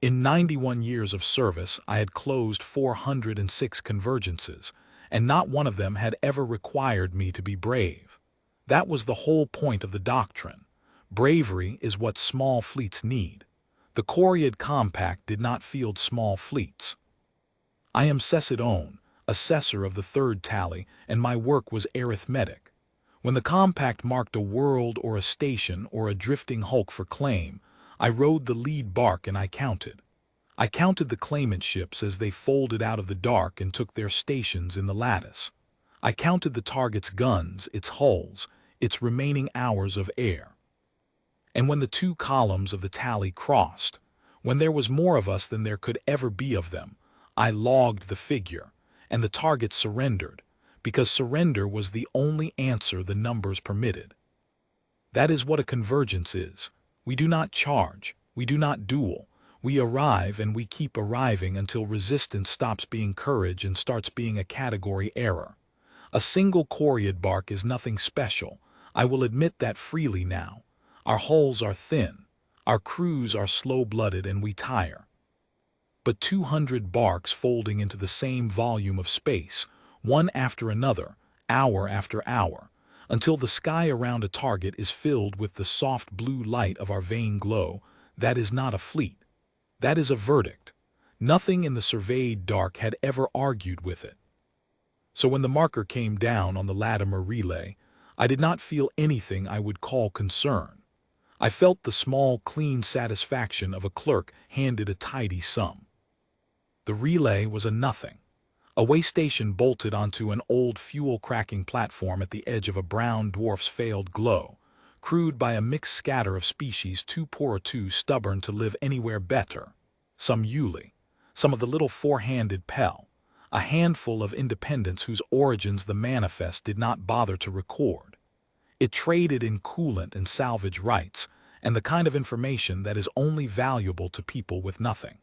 In 91 years of service, I had closed 406 convergences, and not one of them had ever required me to be brave. That was the whole point of the doctrine. Bravery is what small fleets need. The Coriad Compact did not field small fleets. I am Cécedone, assessor of the third tally, and my work was arithmetic. When the compact marked a world or a station or a drifting hulk for claim, I rode the lead bark and I counted. I counted the claimant ships as they folded out of the dark and took their stations in the lattice. I counted the target's guns, its hulls, its remaining hours of air. And when the two columns of the tally crossed, when there was more of us than there could ever be of them, I logged the figure, and the target surrendered, because surrender was the only answer the numbers permitted. That is what a convergence is. We do not charge, we do not duel, we arrive and we keep arriving until resistance stops being courage and starts being a category error. A single Coriad bark is nothing special, I will admit that freely now. Our hulls are thin, our crews are slow-blooded and we tire. But 200 barks folding into the same volume of space, one after another, hour after hour, until the sky around a target is filled with the soft blue light of our vain glow, that is not a fleet. That is a verdict. Nothing in the surveyed dark had ever argued with it. So when the marker came down on the Latimer relay, I did not feel anything I would call concern. I felt the small, clean satisfaction of a clerk handed a tidy sum. The relay was a nothing. A waystation bolted onto an old fuel-cracking platform at the edge of a brown dwarf's failed glow, crewed by a mixed scatter of species too poor or too stubborn to live anywhere better. Some Yuli, some of the little four-handed Pell, a handful of independents whose origins the manifest did not bother to record. It traded in coolant and salvage rights, and the kind of information that is only valuable to people with nothing.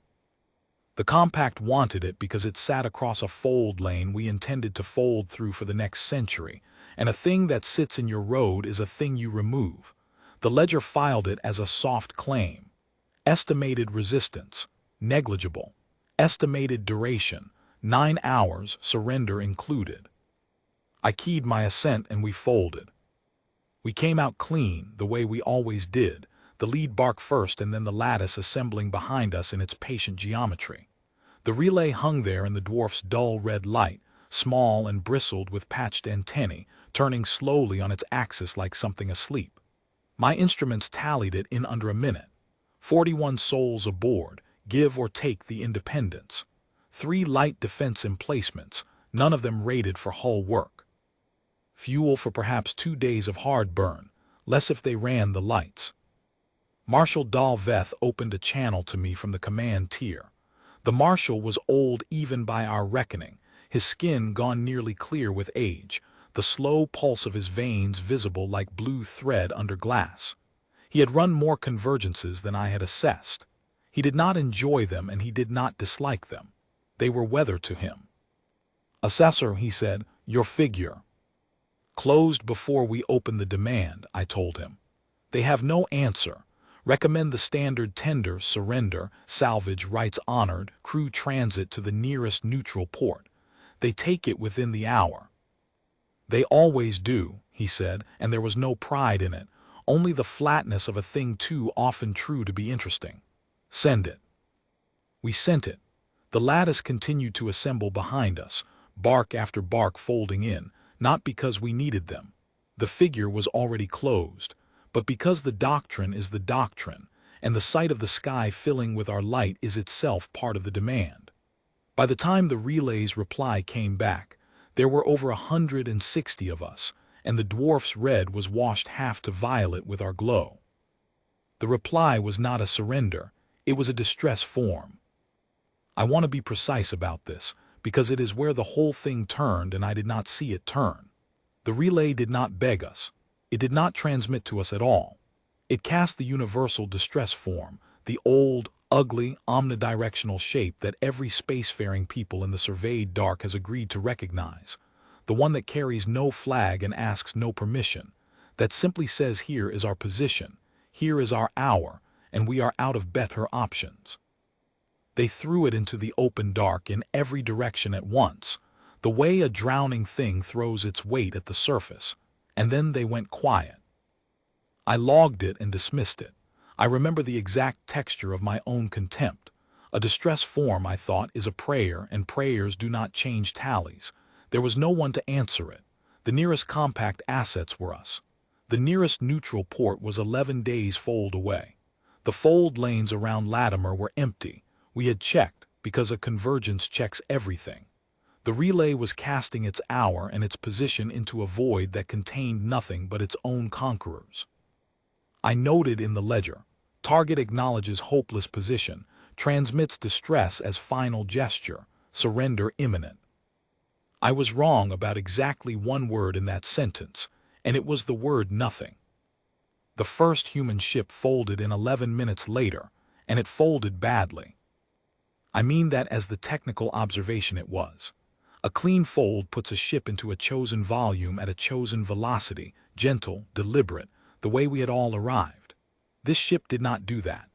The compact wanted it because it sat across a fold lane we intended to fold through for the next century, and a thing that sits in your road is a thing you remove. The ledger filed it as a soft claim. Estimated resistance, negligible. Estimated duration, 9 hours, surrender included. I keyed my assent and we folded. We came out clean, the way we always did, the lead bark first and then the lattice assembling behind us in its patient geometry. The relay hung there in the dwarf's dull red light, small and bristled with patched antennae, turning slowly on its axis like something asleep. My instruments tallied it in under a minute. 41 souls aboard, give or take the independents. 3 light defense emplacements, none of them rated for hull work. Fuel for perhaps 2 days of hard burn, less if they ran the lights. Marshal Dalveth opened a channel to me from the command tier. The marshal was old even by our reckoning, his skin gone nearly clear with age, the slow pulse of his veins visible like blue thread under glass. He had run more convergences than I had assessed. He did not enjoy them and he did not dislike them. They were weather to him. "Assessor," he said, "your figure." "Closed before we open the demand," I told him. "They have no answer. Recommend the standard tender, surrender, salvage, rights honored, crew transit to the nearest neutral port. They take it within the hour." "They always do," he said, and there was no pride in it, only the flatness of a thing too often true to be interesting. "Send it." We sent it. The lattice continued to assemble behind us, bark after bark folding in, not because we needed them. The figure was already closed, but because the doctrine is the doctrine, and the sight of the sky filling with our light is itself part of the demand. By the time the relay's reply came back, there were over 160 of us, and the dwarf's red was washed half to violet with our glow. The reply was not a surrender, it was a distress form. I want to be precise about this, because it is where the whole thing turned and I did not see it turn. The relay did not beg us. It did not transmit to us at all. It cast the universal distress form, the old, ugly, omnidirectional shape that every spacefaring people in the surveyed dark has agreed to recognize, the one that carries no flag and asks no permission, that simply says here is our position, here is our hour, and we are out of better options. They threw it into the open dark in every direction at once, the way a drowning thing throws its weight at the surface, and then they went quiet. I logged it and dismissed it. I remember the exact texture of my own contempt. A distress form, I thought, is a prayer, and prayers do not change tallies. There was no one to answer it. The nearest compact assets were us. The nearest neutral port was 11 days fold away. The fold lanes around Latimer were empty. We had checked, because a convergence checks everything. The relay was casting its hour and its position into a void that contained nothing but its own conquerors. I noted in the ledger, target acknowledges hopeless position, transmits distress as final gesture, surrender imminent. I was wrong about exactly one word in that sentence, and it was the word nothing. The first human ship folded in 11 minutes later, and it folded badly. I mean that as the technical observation it was. A clean fold puts a ship into a chosen volume at a chosen velocity, gentle, deliberate, the way we had all arrived. This ship did not do that.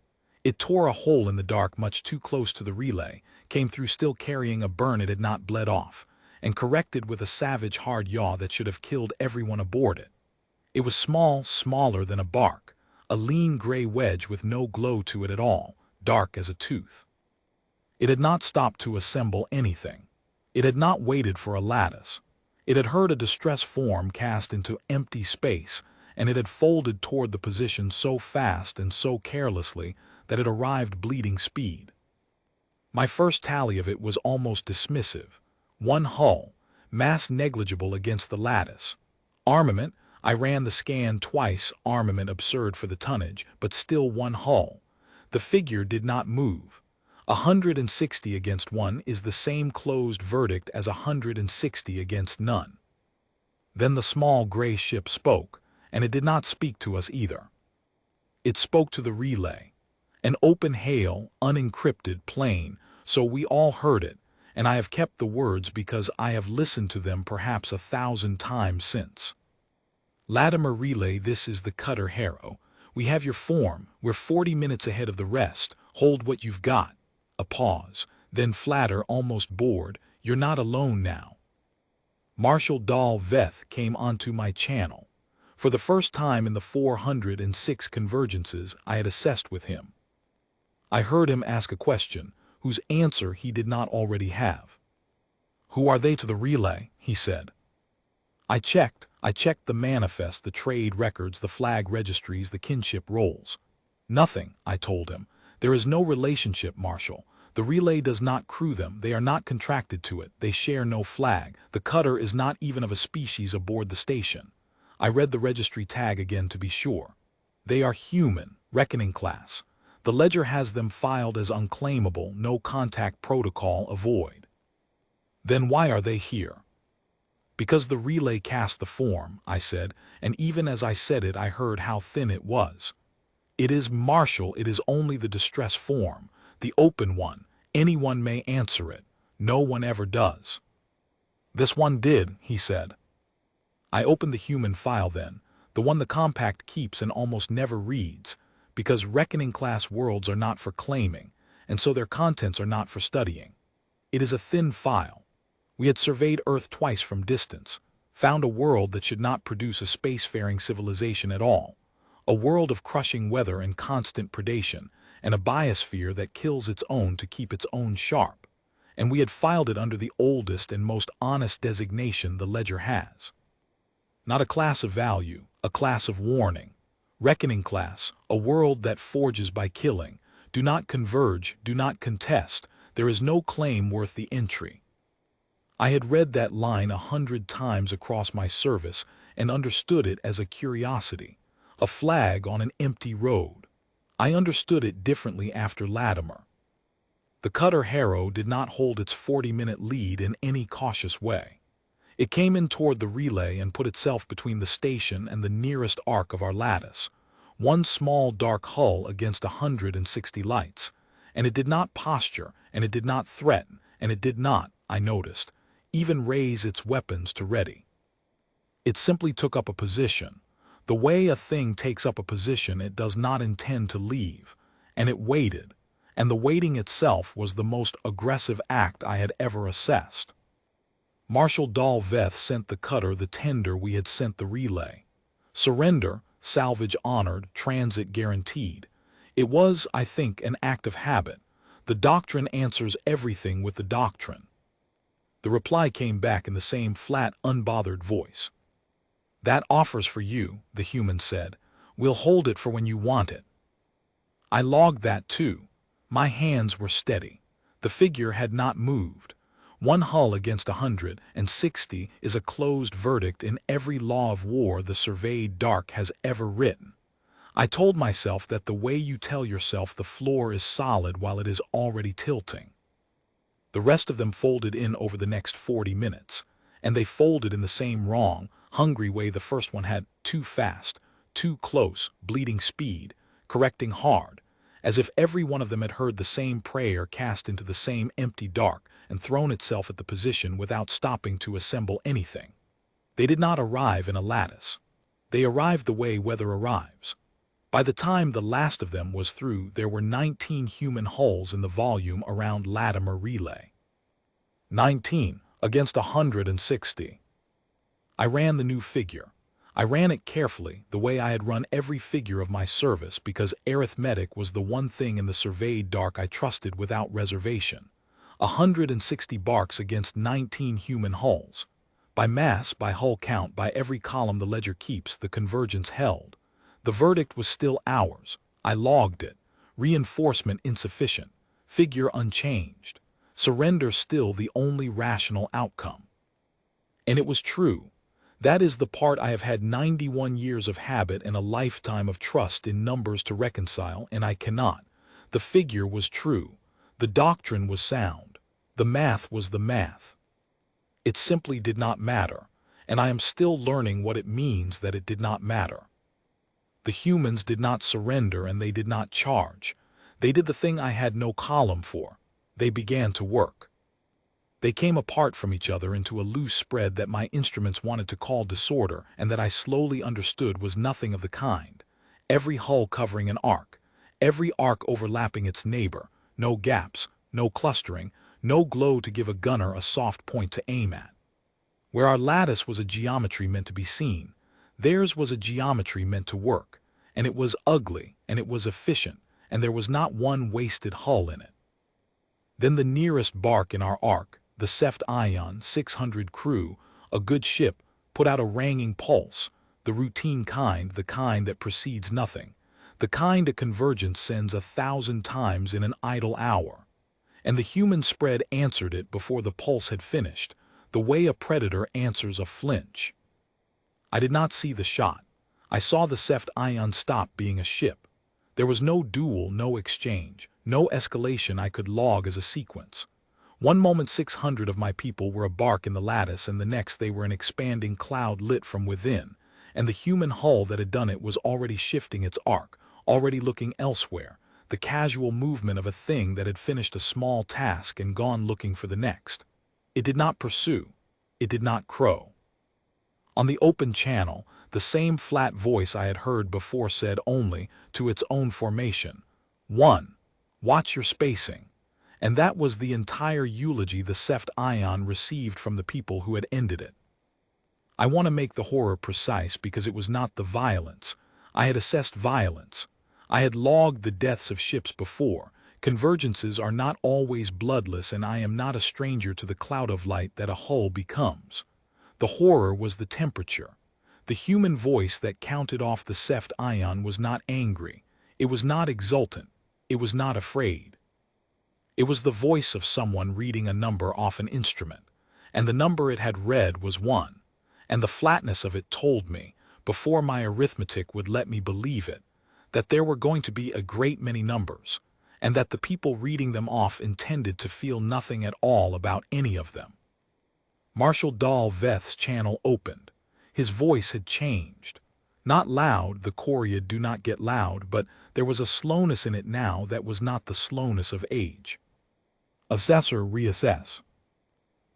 It tore a hole in the dark much too close to the relay, came through still carrying a burn it had not bled off, and corrected with a savage hard yaw that should have killed everyone aboard it. It was small, smaller than a bark, a lean gray wedge with no glow to it at all, dark as a tooth. It had not stopped to assemble anything. It had not waited for a lattice. It had heard a distress form cast into empty space, and it had folded toward the position so fast and so carelessly that it arrived bleeding speed. My first tally of it was almost dismissive. One hull, mass negligible against the lattice. Armament, I ran the scan twice, armament absurd for the tonnage, but still one hull. The figure did not move. 160 against 1 is the same closed verdict as 160 against none. Then the small gray ship spoke, and it did not speak to us either. It spoke to the relay. An open hail, unencrypted, plain, so we all heard it, and I have kept the words because I have listened to them perhaps 1,000 times since. Latimer relay, this is the cutter Harrow. We have your form, we're 40 minutes ahead of the rest, hold what you've got. A pause, then flatter, almost bored, you're not alone now. Marshal Dal Veth came onto my channel. For the first time in the 406 convergences I had assessed with him. I heard him ask a question, whose answer he did not already have. Who are they to the relay? He said. I checked the manifest, the trade records, the flag registries, the kinship rolls. Nothing, I told him. There is no relationship, Marshal. The relay does not crew them, they are not contracted to it, they share no flag, the cutter is not even of a species aboard the station. I read the registry tag again to be sure. They are human, reckoning class. The ledger has them filed as unclaimable, no contact protocol, avoid. Then why are they here? Because the relay cast the form, I said, and even as I said it I heard how thin it was. It is, Marshal, it is only the distress form, the open one. Anyone may answer it. No one ever does. This one did, he said. I opened the human file then, the one the compact keeps and almost never reads, because reckoning class worlds are not for claiming, and so their contents are not for studying. It is a thin file. We had surveyed Earth twice from distance, found a world that should not produce a spacefaring civilization at all, a world of crushing weather and constant predation, and a biosphere that kills its own to keep its own sharp, and we had filed it under the oldest and most honest designation the ledger has. Not a class of value, a class of warning. Reckoning class, a world that forges by killing. Do not converge, do not contest, there is no claim worth the entry. I had read that line 100 times across my service and understood it as a curiosity, a flag on an empty road. I understood it differently after Latimer. The cutter Harrow did not hold its 40-minute lead in any cautious way. It came in toward the relay and put itself between the station and the nearest arc of our lattice, one small dark hull against 160 lights, and it did not posture, and it did not threaten, and it did not, I noticed, even raise its weapons to ready. It simply took up a position. The way a thing takes up a position it does not intend to leave, and it waited, and the waiting itself was the most aggressive act I had ever assessed. Marshal Dalveth sent the cutter the tender we had sent the relay. Surrender, salvage honored, transit guaranteed. It was, I think, an act of habit. The doctrine answers everything with the doctrine. The reply came back in the same flat, unbothered voice. That offer's for you, the human said. We'll hold it for when you want it. I logged that too. My hands were steady. The figure had not moved. One hull against 160 is a closed verdict in every law of war the surveyed dark has ever written. I told myself that the way you tell yourself the floor is solid while it is already tilting. The rest of them folded in over the next 40 minutes, and they folded in the same wrong, hungry way the first one had: too fast, too close, bleeding speed, correcting hard, as if every one of them had heard the same prayer cast into the same empty dark and thrown itself at the position without stopping to assemble anything. They did not arrive in a lattice. They arrived the way weather arrives. By the time the last of them was through, there were 19 human hulls in the volume around Latimer Relay. 19 against 160. I ran the new figure. I ran it carefully, the way I had run every figure of my service, because arithmetic was the one thing in the surveyed dark I trusted without reservation. 160 barks against 19 human hulls. By mass, by hull count, by every column the ledger keeps, the convergence held. The verdict was still ours. I logged it. Reinforcement insufficient. Figure unchanged. Surrender still the only rational outcome. And it was true. That is the part I have had 91 years of habit and a lifetime of trust in numbers to reconcile, and I cannot. The figure was true. The doctrine was sound. The math was the math. It simply did not matter, and I am still learning what it means that it did not matter. The humans did not surrender, and they did not charge. They did the thing I had no column for. They began to work. They came apart from each other into a loose spread that my instruments wanted to call disorder, and that I slowly understood was nothing of the kind. Every hull covering an arc, every arc overlapping its neighbor, no gaps, no clustering, no glow to give a gunner a soft point to aim at. Where our lattice was a geometry meant to be seen, theirs was a geometry meant to work, and it was ugly, and it was efficient, and there was not one wasted hull in it. Then the nearest bark in our arc, the Seft Ion 600 crew, a good ship, put out a ranging pulse, the routine kind, the kind that precedes nothing, the kind a convergence sends 1,000 times in an idle hour. And the human spread answered it before the pulse had finished, the way a predator answers a flinch. I did not see the shot. I saw the Seft Ion stop being a ship. There was no duel, no exchange, no escalation I could log as a sequence. One moment 600 of my people were a bark in the lattice, and the next they were an expanding cloud lit from within, and the human hull that had done it was already shifting its arc, already looking elsewhere, the casual movement of a thing that had finished a small task and gone looking for the next. It did not pursue. It did not crow. On the open channel, the same flat voice I had heard before said only, to its own formation, 1. Watch your spacing. And that was the entire eulogy the Seft Ion received from the people who had ended it. I want to make the horror precise because it was not the violence. I had assessed violence. I had logged the deaths of ships before. Convergences are not always bloodless, and I am not a stranger to the cloud of light that a hull becomes. The horror was the temperature. The human voice that counted off the Seft Ion was not angry. It was not exultant. It was not afraid. It was the voice of someone reading a number off an instrument, and the number it had read was 1, and the flatness of it told me, before my arithmetic would let me believe it, that there were going to be a great many numbers, and that the people reading them off intended to feel nothing at all about any of them. Marshal Dalveth's channel opened. His voice had changed. Not loud, the Korea do not get loud, but there was a slowness in it now that was not the slowness of age. Assessor, reassess.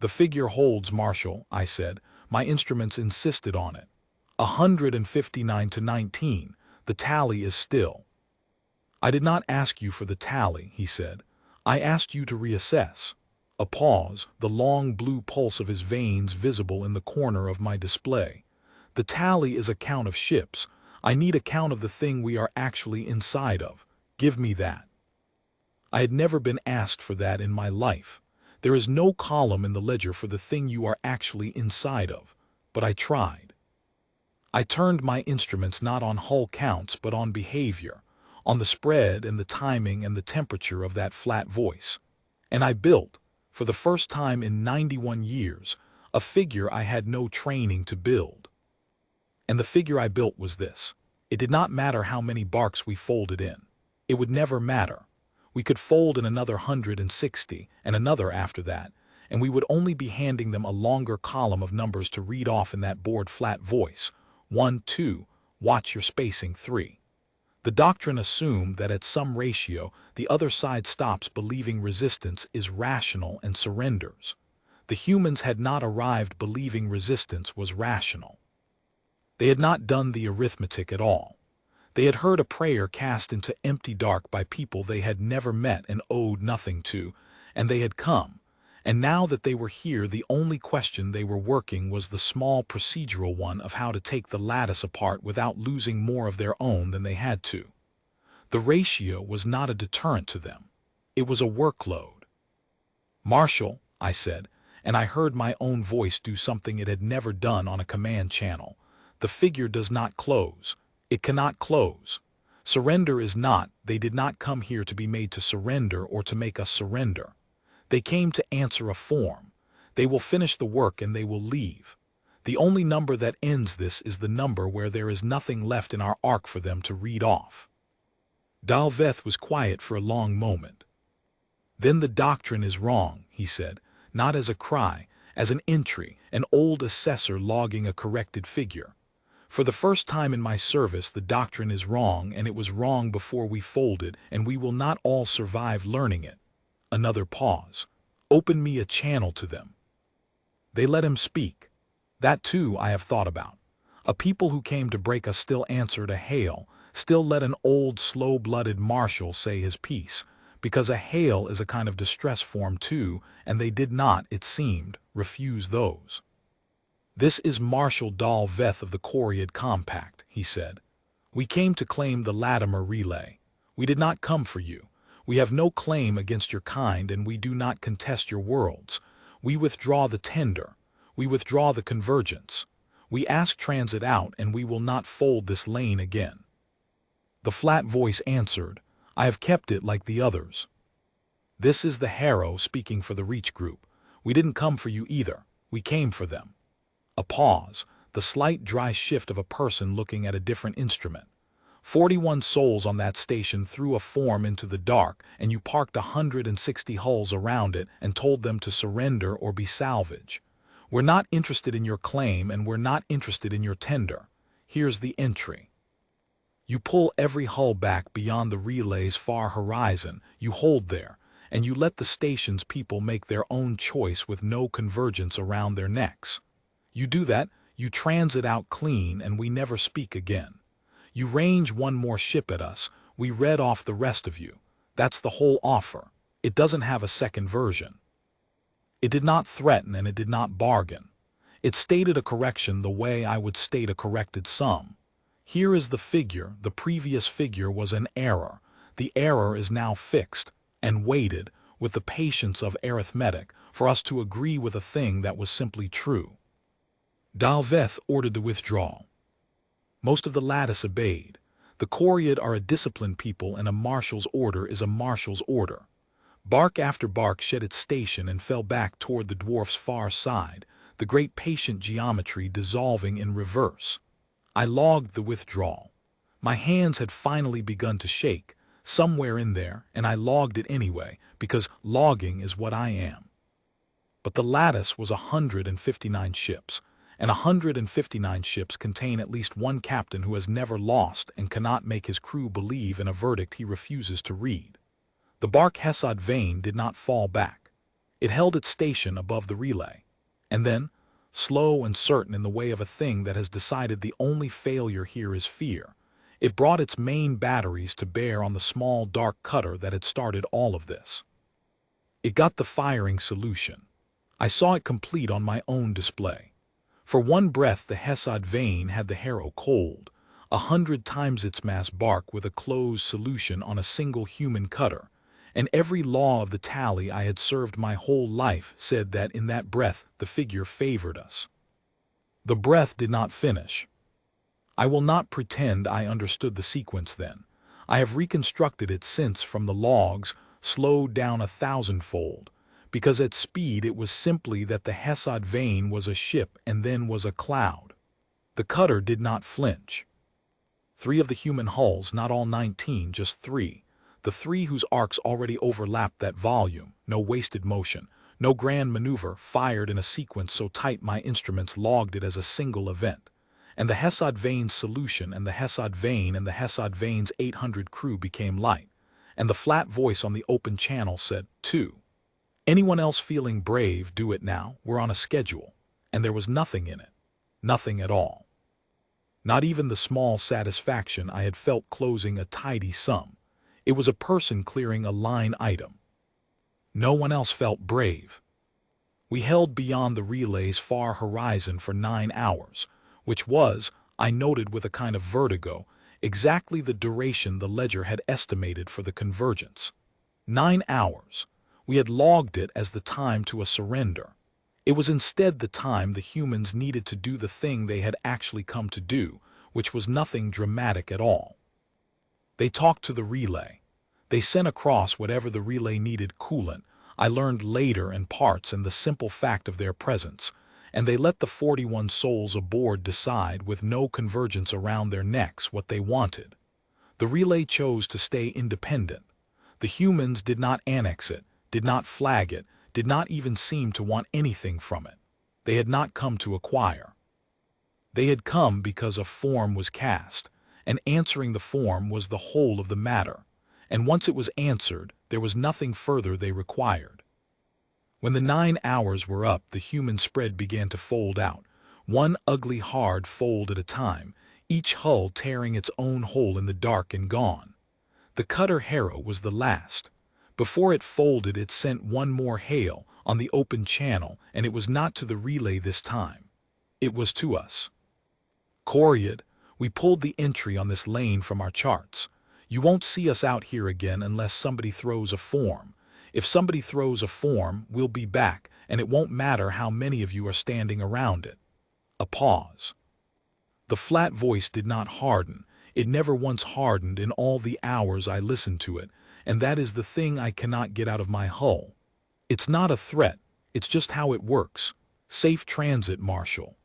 The figure holds, Marshal, I said. My instruments insisted on it. 159 to 19. The tally is still. I did not ask you for the tally, he said. I asked you to reassess. A pause, the long blue pulse of his veins visible in the corner of my display. The tally is a count of ships. I need a count of the thing we are actually inside of. Give me that. I had never been asked for that in my life. There is no column in the ledger for the thing you are actually inside of. But I tried. I turned my instruments not on hull counts but on behavior, on the spread and the timing and the temperature of that flat voice. And I built, for the first time in 91 years, a figure I had no training to build. And the figure I built was this. It did not matter how many barks we folded in. It would never matter. We could fold in another 160 and another after that, and we would only be handing them a longer column of numbers to read off in that bored flat voice. 1, 2, watch your spacing 3. The doctrine assumed that at some ratio, the other side stops believing resistance is rational and surrenders. The humans had not arrived believing resistance was rational. They had not done the arithmetic at all. They had heard a prayer cast into empty dark by people they had never met and owed nothing to, and they had come. And now that they were here, the only question they were working was the small procedural one of how to take the lattice apart without losing more of their own than they had to. The ratio was not a deterrent to them. It was a workload. Marshall, I said, and I heard my own voice do something it had never done on a command channel. The figure does not close. It cannot close. Surrender is not. They did not come here to be made to surrender or to make us surrender. They came to answer a form. They will finish the work and they will leave. The only number that ends this is the number where there is nothing left in our arc for them to read off. Dalveth was quiet for a long moment. Then the doctrine is wrong, he said, not as a cry, as an entry, an old assessor logging a corrected figure. For the first time in my service, the doctrine is wrong, and it was wrong before we folded, and we will not all survive learning it. Another pause. Open me a channel to them. They let him speak. That too I have thought about. A people who came to break us still answered a hail, still let an old slow-blooded marshal say his piece, because a hail is a kind of distress form too, and they did not, it seemed, refuse those. This is Marshal Dalveth of the Coriad Compact, he said. We came to claim the Latimer relay. We did not come for you. We have no claim against your kind, and we do not contest your worlds. We withdraw the tender. We withdraw the convergence. We ask transit out, and we will not fold this lane again. The flat voice answered, I have kept it like the others. This is the Harrow speaking for the Reach Group. We didn't come for you either. We came for them. A pause, the slight dry shift of a person looking at a different instrument. 41 souls on that station threw a form into the dark, and you parked 160 hulls around it and told them to surrender or be salvage. We're not interested in your claim, and we're not interested in your tender. Here's the entry. You pull every hull back beyond the relay's far horizon, you hold there, and you let the station's people make their own choice with no convergence around their necks. You do that, you transit out clean, and we never speak again. You range one more ship at us, we read off the rest of you. That's the whole offer. It doesn't have a second version. It did not threaten and it did not bargain. It stated a correction the way I would state a corrected sum. Here is the figure. The previous figure was an error. The error is now fixed and waited with the patience of arithmetic for us to agree with a thing that was simply true. Dalveth ordered the withdrawal. Most of the lattice obeyed. The Coriad are a disciplined people, and a marshal's order is a marshal's order. Bark after bark shed its station and fell back toward the dwarf's far side, the great patient geometry dissolving in reverse. I logged the withdrawal. My hands had finally begun to shake, somewhere in there, and I logged it anyway, because logging is what I am. But the lattice was 159 ships, and 159 ships contain at least one captain who has never lost and cannot make his crew believe in a verdict he refuses to read. The bark Hesod Vane did not fall back. It held its station above the relay. And then, slow and certain in the way of a thing that has decided the only failure here is fear, It brought its main batteries to bear on the small dark cutter that had started all of this. It got the firing solution. I saw it complete on my own display. For one breath the HFY vein had the Harrow cold, 100 times its mass bark with a closed solution on a single human cutter, and every law of the tally I had served my whole life said that in that breath the figure favored us. The breath did not finish. I will not pretend I understood the sequence then. I have reconstructed it since from the logs, slowed down 1,000-fold, because at speed it was simply that the HFY vein was a ship and then was a cloud. The cutter did not flinch. 3 of the human hulls, not all 19, just 3, the 3 whose arcs already overlapped that volume, no wasted motion, no grand maneuver, fired in a sequence so tight my instruments logged it as a single event. And the HFY vein's solution and the HFY vein and the HFY vein's 800 crew became light, and the flat voice on the open channel said, 2. Anyone else feeling brave, do it now, we're on a schedule. And there was nothing in it. Nothing at all. Not even the small satisfaction I had felt closing a tidy sum. It was a person clearing a line item. No one else felt brave. We held beyond the relay's far horizon for 9 hours, which was, I noted with a kind of vertigo, exactly the duration the ledger had estimated for the convergence. 9 hours. We had logged it as the time to a surrender. It was instead the time the humans needed to do the thing they had actually come to do, which was nothing dramatic at all. They talked to the relay. They sent across whatever the relay needed coolant, I learned later, and parts and the simple fact of their presence, and they let the 41 souls aboard decide with no convergence around their necks what they wanted. The relay chose to stay independent. The humans did not annex it, did not flag it, did not even seem to want anything from it. They had not come to acquire. They had come because a form was cast, and answering the form was the whole of the matter, and once it was answered, there was nothing further they required. When the 9 hours were up, the human spread began to fold out, one ugly hard fold at a time, each hull tearing its own hole in the dark and gone. The cutter Harrow was the last. Before it folded, it sent one more hail on the open channel, and it was not to the relay this time. It was to us. Coriad, we pulled the entry on this lane from our charts. You won't see us out here again unless somebody throws a form. If somebody throws a form, we'll be back, and it won't matter how many of you are standing around it. A pause. The flat voice did not harden. It never once hardened in all the hours I listened to it, and that is the thing I cannot get out of my hull. It's not a threat, it's just how it works. Safe transit, Marshal.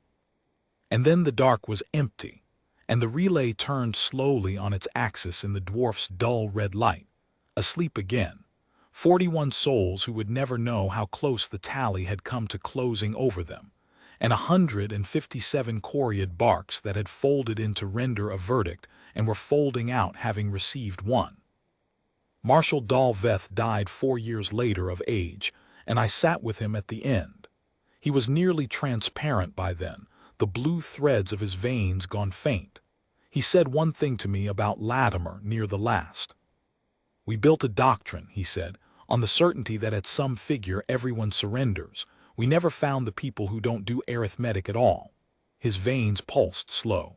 And then the dark was empty, and the relay turned slowly on its axis in the dwarf's dull red light. Asleep again. 41 souls who would never know how close the tally had come to closing over them, and 157 Coriad barks that had folded in to render a verdict and were folding out having received one. Marshal Dalveth died 4 years later of age, and I sat with him at the end. He was nearly transparent by then, the blue threads of his veins gone faint. He said one thing to me about Latimer near the last. We built a doctrine, he said, on the certainty that at some figure everyone surrenders. We never found the people who don't do arithmetic at all. His veins pulsed slow.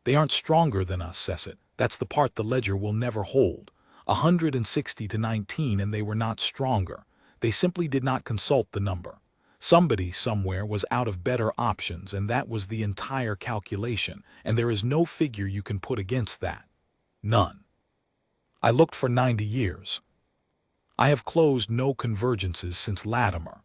They aren't stronger than us, Cecit. That's the part the ledger will never hold. 160 to 19, and they were not stronger. They simply did not consult the number. Somebody somewhere was out of better options, and that was the entire calculation, and there is no figure you can put against that. None. I looked for 90 years. I have closed no convergences since Latimer.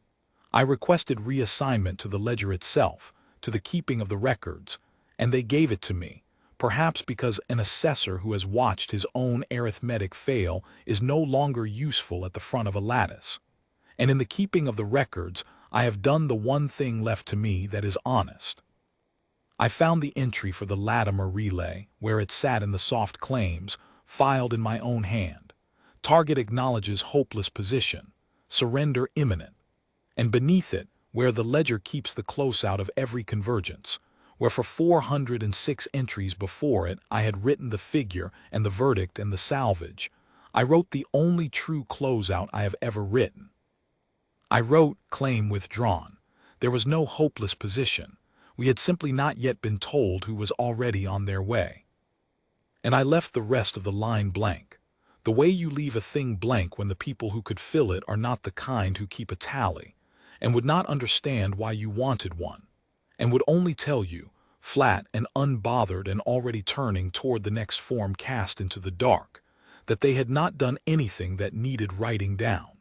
I requested reassignment to the ledger itself, to the keeping of the records, and they gave it to me, perhaps because an assessor who has watched his own arithmetic fail is no longer useful at the front of a lattice. And in the keeping of the records, I have done the one thing left to me that is honest. I found the entry for the Latimer relay, where it sat in the soft claims, filed in my own hand. Target acknowledges hopeless position, surrender imminent. And beneath it, where the ledger keeps the close out of every convergence, where for 406 entries before it I had written the figure and the verdict and the salvage. I wrote the only true closeout I have ever written. I wrote claim withdrawn. There was no hopeless position. We had simply not yet been told who was already on their way. And I left the rest of the line blank. The way you leave a thing blank when the people who could fill it are not the kind who keep a tally, and would not understand why you wanted one, and would only tell you, flat and unbothered and already turning toward the next form cast into the dark, that they had not done anything that needed writing down.